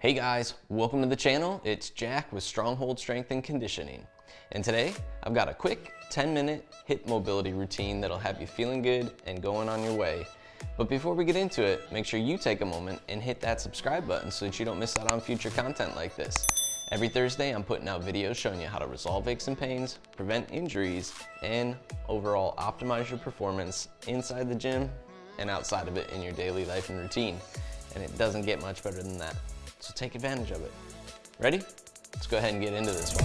Hey guys, welcome to the channel. It's Jack with Stronghold Strength and Conditioning. And today I've got a quick 10-minute hip mobility routine that'll have you feeling good and going on your way. But before we get into it, make sure you take a moment and hit that subscribe button so that you don't miss out on future content like this. Every Thursday I'm putting out videos showing you how to resolve aches and pains, prevent injuries, and overall optimize your performance inside the gym and outside of it in your daily life and routine. And it doesn't get much better than that. So take advantage of it. Ready? Let's go ahead and get into this one.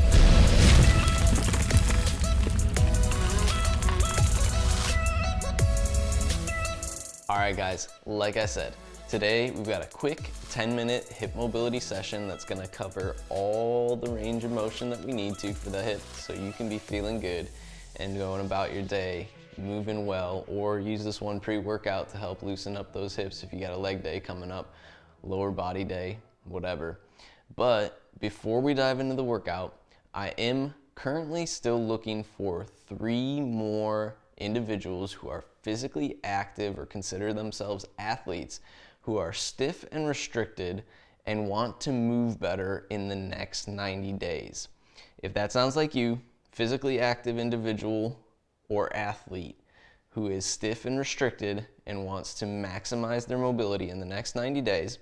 All right guys, like I said, today we've got a quick 10-minute hip mobility session that's gonna cover all the range of motion that we need to for the hip so you can be feeling good and going about your day, moving well, or use this one pre-workout to help loosen up those hips if you got a leg day coming up, lower body day, whatever. But before we dive into the workout, I am currently still looking for 3 more individuals who are physically active or consider themselves athletes who are stiff and restricted and want to move better in the next 90 days. If that sounds like you, physically active individual or athlete who is stiff and restricted and wants to maximize their mobility in the next 90 days,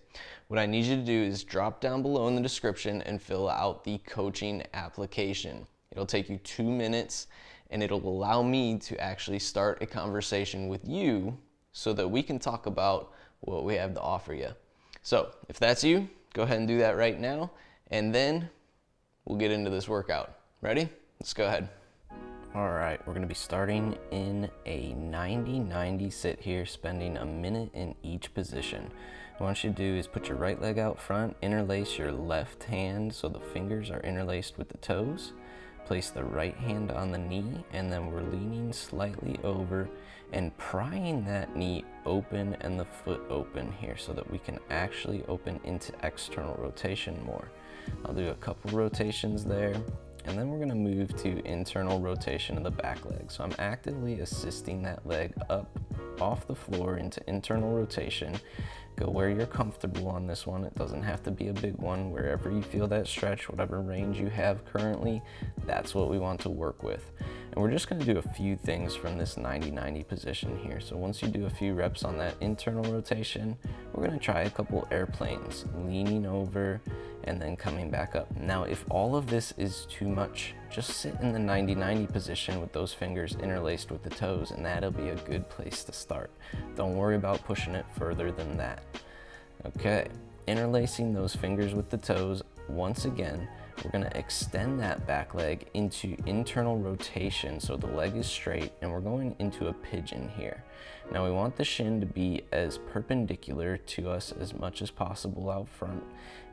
what I need you to do is drop down below in the description and fill out the coaching application. It'll take you 2 minutes and it'll allow me to actually start a conversation with you so that we can talk about what we have to offer you. So if that's you, go ahead and do that right now and then we'll get into this workout. Ready? Let's go ahead. All right, we're gonna be starting in a 90-90 sit here, spending a minute in each position. What I want you to do is put your right leg out front, interlace your left hand so the fingers are interlaced with the toes. Place the right hand on the knee, and then we're leaning slightly over and prying that knee open and the foot open here so that we can actually open into external rotation more. I'll do a couple rotations there. And then we're gonna move to internal rotation of the back leg. So I'm actively assisting that leg up off the floor into internal rotation. Go where you're comfortable on this one. It doesn't have to be a big one. Wherever you feel that stretch, whatever range you have currently, that's what we want to work with. And we're just gonna do a few things from this 90-90 position here. So once you do a few reps on that internal rotation, we're gonna try a couple airplanes, leaning over and then coming back up. Now, if all of this is too much, just sit in the 90-90 position with those fingers interlaced with the toes, and that'll be a good place to start. Don't worry about pushing it further than that. Okay, interlacing those fingers with the toes, once again, we're gonna extend that back leg into internal rotation so the leg is straight, and we're going into a pigeon here. Now we want the shin to be as perpendicular to us as much as possible out front,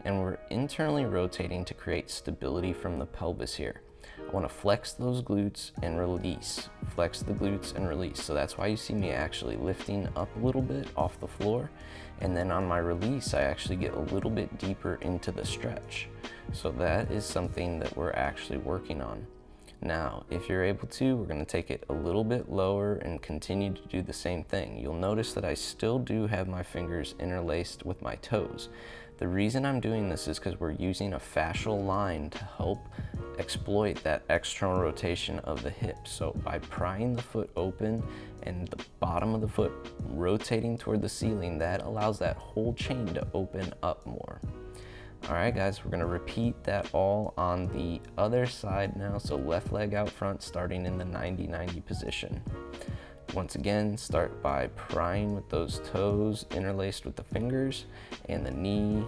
and we're internally rotating to create stability from the pelvis here. I want to flex those glutes and release. Flex the glutes and release. So that's why you see me actually lifting up a little bit off the floor, and then on my release I actually get a little bit deeper into the stretch. So that is something that we're actually working on. Now, if you're able to, we're going to take it a little bit lower and continue to do the same thing. You'll notice that I still do have my fingers interlaced with my toes. The reason I'm doing this is because we're using a fascial line to help exploit that external rotation of the hip. So by prying the foot open and the bottom of the foot rotating toward the ceiling, that allows that whole chain to open up more. All right guys, we're gonna repeat that all on the other side now. So left leg out front, starting in the 90-90 position. Once again, start by prying with those toes interlaced with the fingers, and the knee,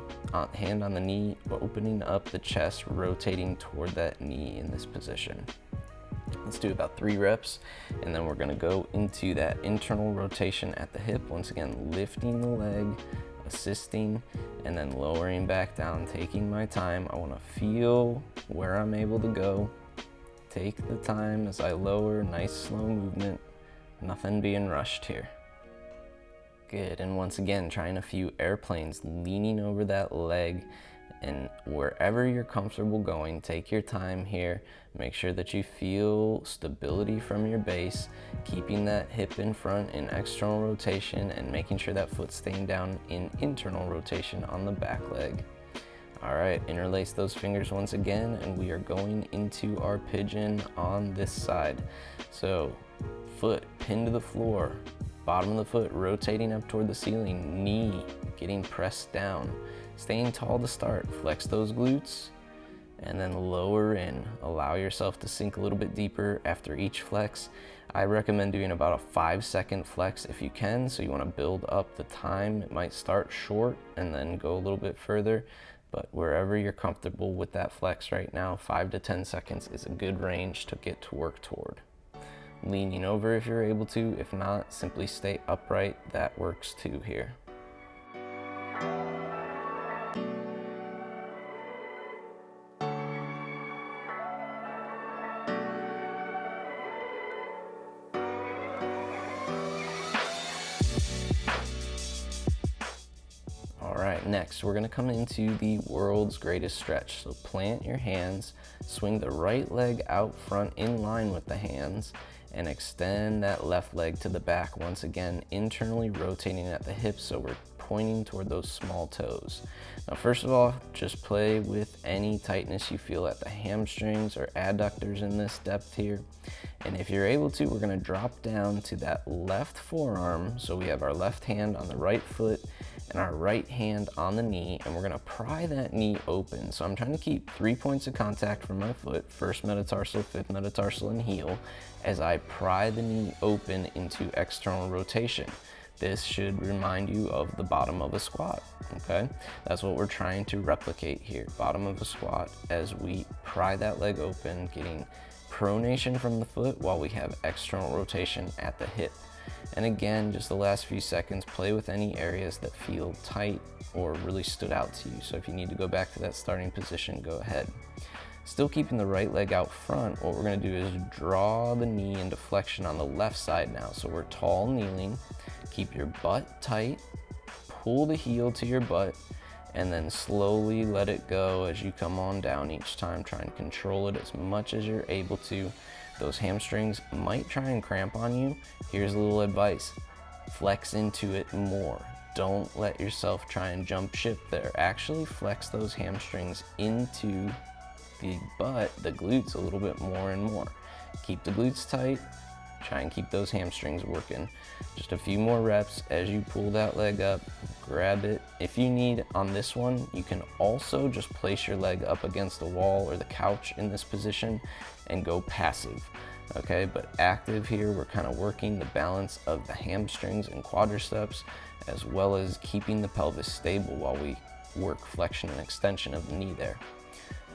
hand on the knee, opening up the chest, rotating toward that knee in this position. Let's do about 3 reps, and then we're gonna go into that internal rotation at the hip. Once again, lifting the leg, assisting, and then lowering back down, taking my time. I wanna feel where I'm able to go. Take the time as I lower, nice slow movement. Nothing being rushed here. Good, and once again, trying a few airplanes, leaning over that leg, and wherever you're comfortable going, take your time here. Make sure that you feel stability from your base, keeping that hip in front in external rotation and making sure that foot's staying down in internal rotation on the back leg. All right, interlace those fingers once again, and we are going into our pigeon on this side. So foot pinned to the floor, bottom of the foot rotating up toward the ceiling, knee getting pressed down, staying tall to start. Flex those glutes and then lower in. Allow yourself to sink a little bit deeper after each flex. I recommend doing about a 5-second flex if you can, so you want to build up the time. It might start short and then go a little bit further, but wherever you're comfortable with that flex right now, 5 to 10 seconds is a good range to get to work toward. Leaning over if you're able to. If not, simply stay upright. That works too here. All right, next we're gonna come into the world's greatest stretch. So plant your hands, swing the right leg out front in line with the hands, and extend that left leg to the back. Once again, internally rotating at the hips, so we're pointing toward those small toes. Now, first of all, just play with any tightness you feel at the hamstrings or adductors in this depth here. And if you're able to, we're gonna drop down to that left forearm. So we have our left hand on the right foot and our right hand on the knee, and we're gonna pry that knee open. So I'm trying to keep 3 points of contact from my foot, first metatarsal, fifth metatarsal, and heel, as I pry the knee open into external rotation. This should remind you of the bottom of a squat, okay? That's what we're trying to replicate here, bottom of a squat, as we pry that leg open, getting pronation from the foot while we have external rotation at the hip. And again, just the last few seconds, play with any areas that feel tight or really stood out to you. So if you need to go back to that starting position, go ahead. Still keeping the right leg out front, what we're gonna do is draw the knee into flexion on the left side now. So we're tall kneeling, keep your butt tight, pull the heel to your butt, and then slowly let it go as you come on down each time. Try and control it as much as you're able to. Those hamstrings might try and cramp on you. Here's a little advice: flex into it more. Don't let yourself try and jump ship there. Actually flex those hamstrings into the butt, the glutes, a little bit more and more. Keep the glutes tight. Try and keep those hamstrings working. Just a few more reps as you pull that leg up, grab it. If you need on this one, you can also just place your leg up against the wall or the couch in this position and go passive, okay? But active here, we're kind of working the balance of the hamstrings and quadriceps, as well as keeping the pelvis stable while we work flexion and extension of the knee there.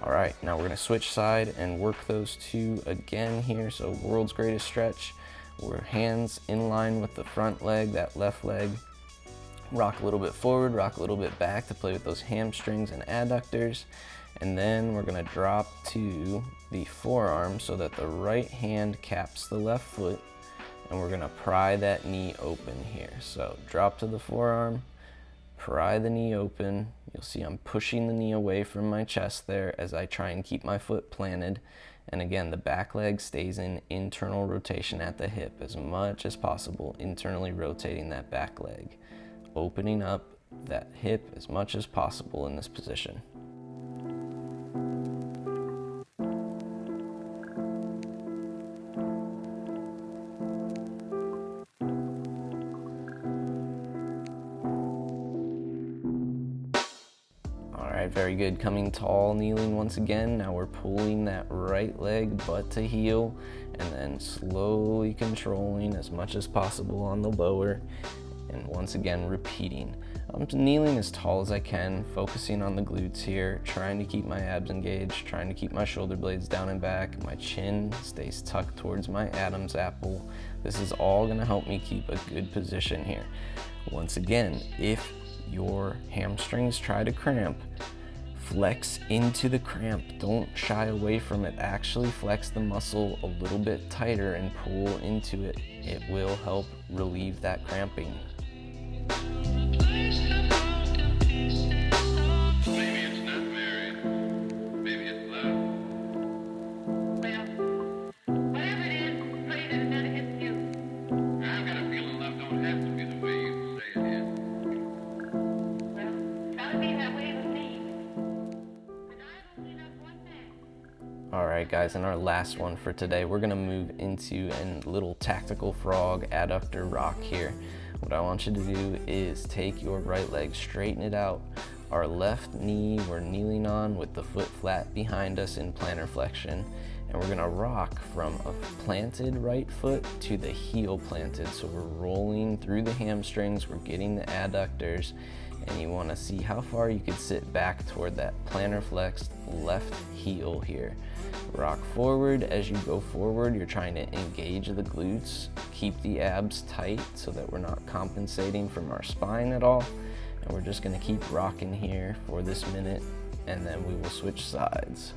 All right, now we're gonna switch side and work those two again here. So world's greatest stretch. We're hands in line with the front leg, that left leg. Rock a little bit forward, rock a little bit back to play with those hamstrings and adductors. And then we're gonna drop to the forearm so that the right hand caps the left foot, and we're gonna pry that knee open here. So drop to the forearm, pry the knee open. You'll see I'm pushing the knee away from my chest there as I try and keep my foot planted. And again, the back leg stays in internal rotation at the hip as much as possible, internally rotating that back leg, opening up that hip as much as possible in this position. Very good. Coming tall, kneeling once again. Now we're pulling that right leg butt to heel, and then slowly controlling as much as possible on the lower, and once again repeating. I'm kneeling as tall as I can, focusing on the glutes here, trying to keep my abs engaged, trying to keep my shoulder blades down and back. My chin stays tucked towards my Adam's apple. This is all gonna help me keep a good position here. Once again, if your hamstrings try to cramp, flex into the cramp. Don't shy away from it. Actually flex the muscle a little bit tighter and pull into it. It will help relieve that cramping. All right guys, and our last one for today, we're gonna move into a little tactical frog adductor rock here. What I want you to do is take your right leg, straighten it out. Our left knee we're kneeling on with the foot flat behind us in plantar flexion. And we're gonna rock from a planted right foot to the heel planted. So we're rolling through the hamstrings, we're getting the adductors, and you wanna see how far you could sit back toward that plantar flexed left heel here. Rock forward. As you go forward, you're trying to engage the glutes, keep the abs tight so that we're not compensating from our spine at all. And we're just gonna keep rocking here for this minute, and then we will switch sides.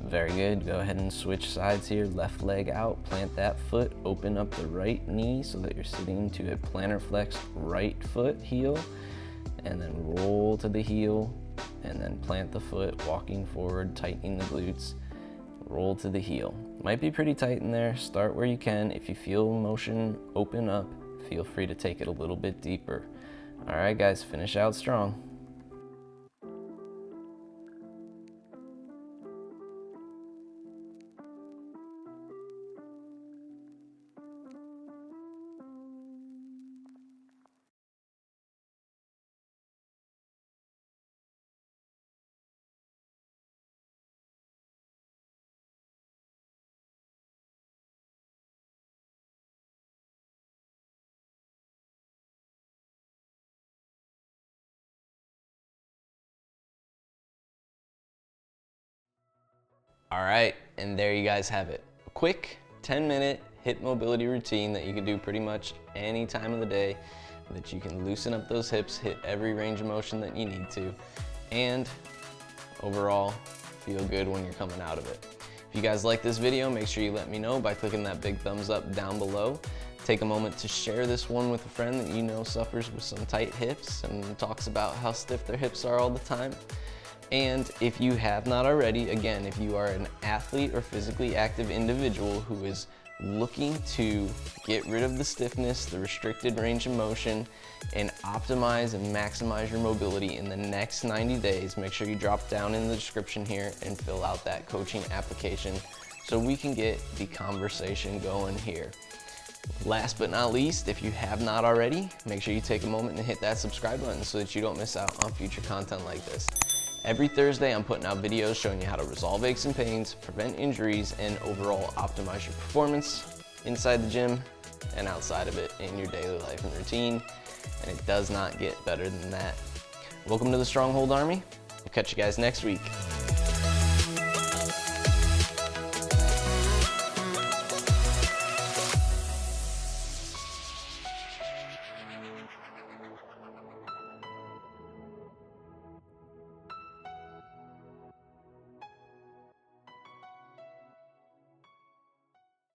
Very good. Go ahead and switch sides here. Left leg out, plant that foot, open up the right knee so that you're sitting to a plantar flexed right foot heel, and then roll to the heel, and then plant the foot, walking forward, tightening the glutes, roll to the heel. Might be pretty tight in there. Start where you can. If you feel motion open up, feel free to take it a little bit deeper. All right, guys, finish out strong. All right, and there you guys have it. A quick 10-minute hip mobility routine that you can do pretty much any time of the day, that you can loosen up those hips, hit every range of motion that you need to, and overall feel good when you're coming out of it. If you guys like this video, make sure you let me know by clicking that big thumbs up down below. Take a moment to share this one with a friend that you know suffers with some tight hips and talks about how stiff their hips are all the time. And if you have not already, again, if you are an athlete or physically active individual who is looking to get rid of the stiffness, the restricted range of motion, and optimize and maximize your mobility in the next 90 days, make sure you drop down in the description here and fill out that coaching application so we can get the conversation going here. Last but not least, if you have not already, make sure you take a moment and hit that subscribe button so that you don't miss out on future content like this. Every Thursday, I'm putting out videos showing you how to resolve aches and pains, prevent injuries, and overall optimize your performance inside the gym and outside of it in your daily life and routine. And it does not get better than that. Welcome to the Stronghold Army. We'll catch you guys next week.